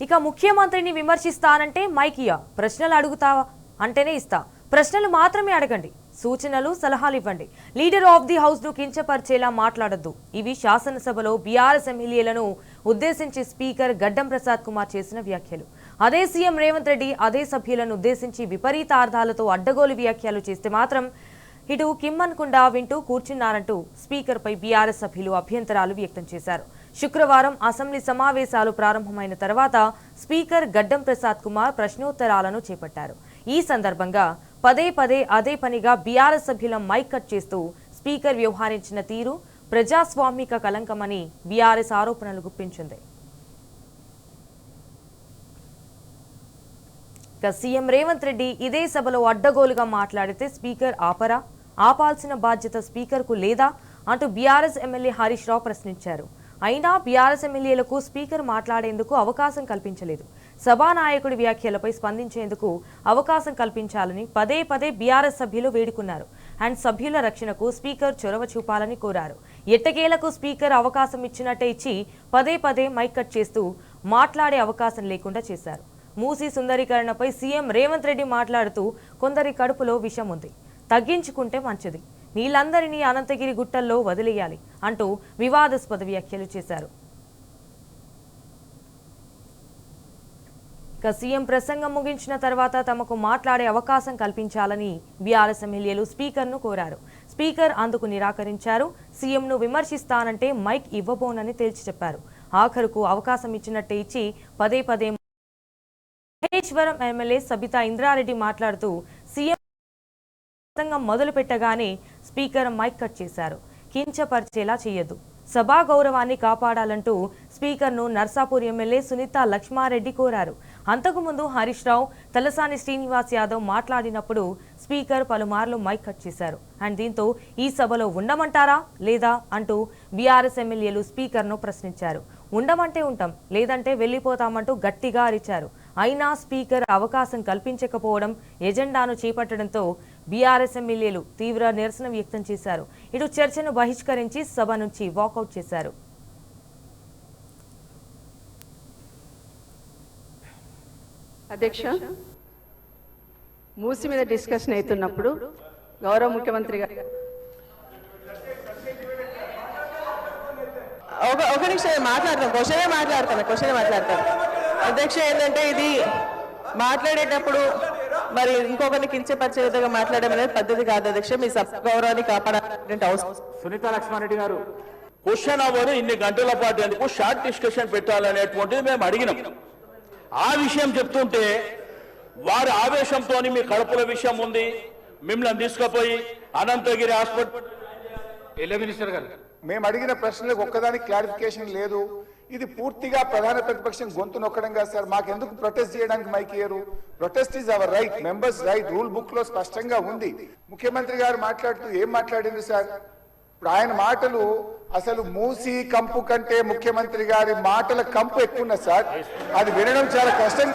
ఇక ముఖ్యమంత్రిని విమర్శిస్తానంటే మైక్ ఇయ్య, ప్రశ్నలు అడుగుతావా అంటేనే ఇస్తా, ప్రశ్నలు మాత్రమే అడగండి, సూచనలు సలహాలు ఇవ్వండి, లీడర్ ఆఫ్ ది హౌస్ ను కించపరిచేలా మాట్లాడొద్దు. ఇవి శాసనసభలో బీఆర్ఎస్ ఎమ్మెల్యేలను ఉద్దేశించి స్పీకర్ గడ్డం ప్రసాద్ కుమార్ చేసిన వ్యాఖ్యలు. అదే సీఎం రేవంత్ రెడ్డి అదే సభ్యులను ఉద్దేశించి విపరీత అర్థాలతో అడ్డగోలు వ్యాఖ్యలు చేస్తే మాత్రం ఇటు కిమ్మన్కుండా వింటూ కూర్చున్నారంటూ స్పీకర్పై బీఆర్ఎస్ సభ్యులు అభ్యంతరాలు వ్యక్తం చేశారు. శుక్రవారం అసెంబ్లీ సమావేశాలు ప్రారంభమైన తర్వాత స్పీకర్ గడ్డం ప్రసాద్ కుమార్ ప్రశ్నోత్తరాలను చేపట్టారు. ఈ సందర్భంగా పదే పదే అదే పనిగా బీఆర్ఎస్ సభ్యుల మైక్ కట్ చేస్తూ స్పీకర్ వ్యవహరించిన తీరు ప్రజాస్వామిక కలంకమని బీఆర్ఎస్ ఆరోపణలు గుప్పించింది. ఇక సీఎం రేవంత్ రెడ్డి ఇదే సభలో అడ్డగోలుగా మాట్లాడితే స్పీకర్ ఆపాల్సిన బాధ్యత స్పీకర్కు లేదా అంటూ బీఆర్ఎస్ ఎమ్మెల్యే హరీష్ రావు ప్రశ్నించారు. అయినా బీఆర్ఎస్ ఎమ్మెల్యేలకు స్పీకర్ మాట్లాడేందుకు అవకాశం కల్పించలేదు. సభానాయకుడి వ్యాఖ్యలపై స్పందించేందుకు అవకాశం కల్పించాలని పదే పదే బీఆర్ఎస్ సభ్యులు వేడుకున్నారు. అండ్ సభ్యుల రక్షణకు స్పీకర్ చొరవ చూపాలని కోరారు. ఎట్టకేలకు స్పీకర్ అవకాశం ఇచ్చినట్టే ఇచ్చి పదే పదే మైక్ కట్ చేస్తూ మాట్లాడే అవకాశం లేకుండా చేశారు. మూసీ సుందరీకరణపై సీఎం రేవంత్ రెడ్డి మాట్లాడుతూ కొందరి కడుపులో విషం ఉంది, తగ్గించుకుంటే మంచిది, నీళ్ళందరినీ అనంతగిరి గుట్టల్లో వదిలేయాలి అంటూ వివాదాస్పద వ్యాఖ్యలు చేశారు. ఇక సీఎం ప్రసంగం ముగించిన తర్వాత తమకు మాట్లాడే అవకాశం కల్పించాలని బీఆర్ఎస్ ఎమ్మెల్యేలు స్పీకర్ను కోరారు. స్పీకర్ అందుకు నిరాకరించారు. సీఎంను విమర్శిస్తానంటే మైక్ ఇవ్వబోనని తేల్చి చెప్పారు. ఆఖరుకు అవకాశం ఇచ్చినట్టే ఇచ్చి పదే పదే మహేశ్వరం ఎమ్మెల్యే సబితా ఇంద్రారెడ్డి మాట్లాడుతూ సీఎం ప్రసంగం మొదలు పెట్టగానే స్పీకర్ మైక్ కట్ చేశారు. కించపరిచేలా చేయొద్దు, సభా గౌరవాన్ని కాపాడాలంటూ స్పీకర్ను నర్సాపూర్ ఎమ్మెల్యే సునీత లక్ష్మారెడ్డి కోరారు. అంతకుముందు హరీష్ రావు, తలసాని శ్రీనివాస్ యాదవ్ మాట్లాడినప్పుడు స్పీకర్ పలుమార్లు మైక్ కట్ చేశారు. అండ్ దీంతో ఈ సభలో ఉండమంటారా లేదా అంటూ బీఆర్ఎస్ ఎమ్మెల్యేలు స్పీకర్ను ప్రశ్నించారు. ఉండమంటే ఉంటాం, లేదంటే వెళ్లిపోతామంటూ గట్టిగా అరిచారు. అయినా స్పీకర్ అవకాశం కల్పించకపోవడం, ఎజెండాను చేపట్టడంతో బీఆర్ఎస్ ఎమ్మెల్యేలు తీవ్ర నిరసన వ్యక్తం చేశారు. ఇటు చర్చను బహిష్కరించి సభ నుంచి వాకౌట్ చేశారు. అధ్యక్ష, మూసి మీద డిస్కషన్ అవుతున్నప్పుడు గౌరవ ముఖ్యమంత్రి గారు ఒక నిమిషం మాట్లాడతాం, క్వశ్చన్ మాట్లాడతాం. అధ్యక్ష, ఏంటంటే ఇది మాట్లాడేటప్పుడు మరి ఇంకొకరిని కించపరిచే విధంగా మాట్లాడడం అనేది పద్ధతి కాదు అధ్యక్ష. మీ సభ గౌరవాన్ని కాపాడాలంటే అవసరం. సునీత లక్ష్మారెడ్డి గారు, క్వశ్చన్ అవ్వదు, ఇన్ని గంటల పాటు ఎందుకు షార్ట్ డిస్కషన్ పెట్టాలనేటువంటిది మేము అడిగినాం. ఆ విషయం చెప్తుంటే వారి ఆవేశంతో మీ కడుపుల విషయం ఉంది, మిమ్మల్ని తీసుకుపోయి అనంతగిరి హాస్పిటల్ మినిస్టర్ గారు, మేము అడిగిన ప్రశ్నలకు ఒక్కదానికి క్లారిఫికేషన్ లేదు. ఇది పూర్తిగా ప్రధాన ప్రతిపక్షం గొంతు నొక్కడం కాదు సార్. మాకెందుకు ప్రొటెస్ట్ చేయడానికి మైక్ ఇయ్యరు? Protest is our right, members right, rule book లో స్పష్టంగా ఉంది. ముఖ్యమంత్రి గారు మాట్లాడుతూ ఏం మాట్లాడింది సార్? ఇప్పుడు ఆయన మాటలు అసలు మూసి కంపు కంటే ముఖ్యమంత్రి గారి మాటల కంపు ఎక్కువ సార్. అది వినడం చాలా కష్టం.